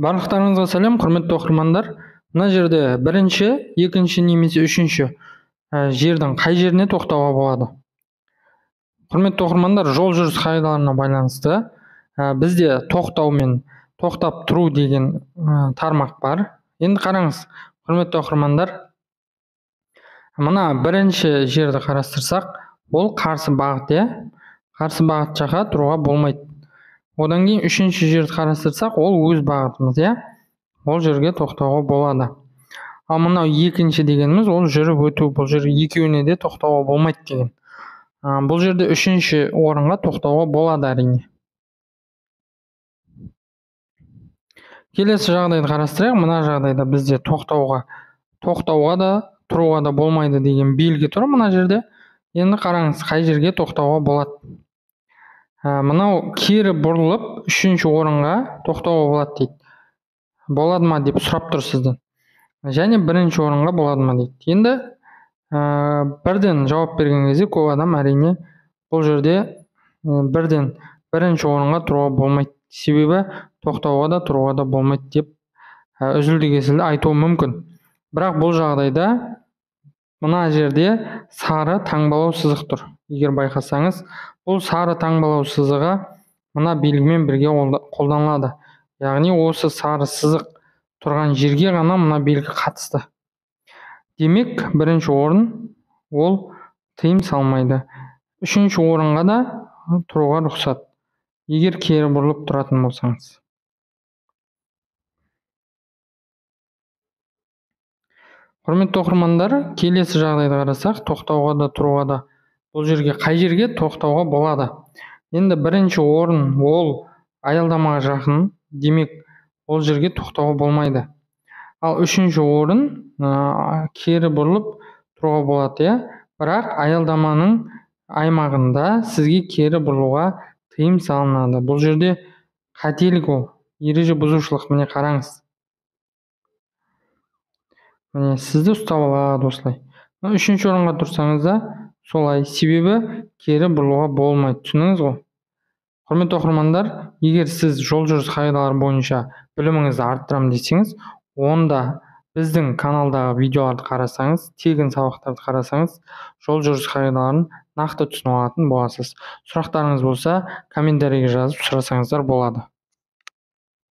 Барлықтарыңызға сәлем, құрметті оқырмандар. Мына жерде бірінші, екінші немесе үшінші жердің қай жеріне тоқтауға болады? Құрметті оқырмандар, жол жүріс қағидаларына байланысты бізде тоқтау мен тоқтап тұру деген тармақ бар. Енді қараңыз, құрметті оқырмандар, мына бірінші жерді қарастырсақ, ол қарсы бағыт, қарсы бағыт жаққа тұруға болмайды. Одан кейін үшінші жерді қарастырсақ, ол өз бағытымыз, ол жерге тоқтауға болады. Ал мынау екінші дегеніміз, ол жүріп өту, бұл жер екеуіне де тоқтауға болмайды деген. Бұл жерде үшінші орынға тоқтауға болады әрине. Келесі жағдайды қарастырайық. Мына жағдайда бізде тоқтауға да, тұруға да болмайды деген белгі тұр мына жерде. Енді қараңыз, қай жерге тоқтауға болады. Мынау кері бұрылып, үшінші орынға тоқтауға болады дейді. Болады ма деп сұрап тұр сізден. Және бірінші орынға болады ма дейді. Енді бірден жауап берген кезде көп адам әрине бұл жерде бірден бірінші орынға тұруға болмайды. Себебі тоқтауға да тұруға да болмайды деп үзілді-кесілді айтуы мүмкін. Бірақ бұл жағдайда мына жерде сары таңбалау сызық тұр. Егер байқасаңыз, бұл сары таңбалау сызығы мына белгімен бірге қолданылады. Яғни осы сары сызық тұрған жерге ғана мына белгі қатысты. Демек, бірінші орын ол тыйым салмайды. Үшінші орынға да тұруға рұқсат, егер кері бұрылып тұратын болсаңыз. Құрметті оқырмандар, келесі жағдайды қарасақ, тоқтауға да, тұруға да, бұл жерге қай жерге тоқтауға болады? Енді бірінші орын ол аялдамаға жақын, демек ол жерге тоқтауға болмайды. Ал үшінші орын кері бұрылып тұруға болады, бірақ аялдаманың аймағында сізге кері бұрылуға тыйым салынады. Бұл жерде қателік ол, ереже бұзушылық. Міне қараңыз. Міне сізді ұстап алады осылай. Үшінші орынға тұрсаңыз да солай, себебі кері бұрылуға болмайды. Түсініңіз ғой? Құрметті оқырмандар, егер сіз жол жүріс қағидалары бойынша біліміңізді арттырамын десеңіз, онда біздің каналдағы видеоларды қарасаңыз, тегін сабақтарды қарасаңыз, жол жүріс қағидаларын нақты түсіне алатын боласыз. Сұрақтарыңыз болса, комментарийге жазып сұрасаңыздар болады.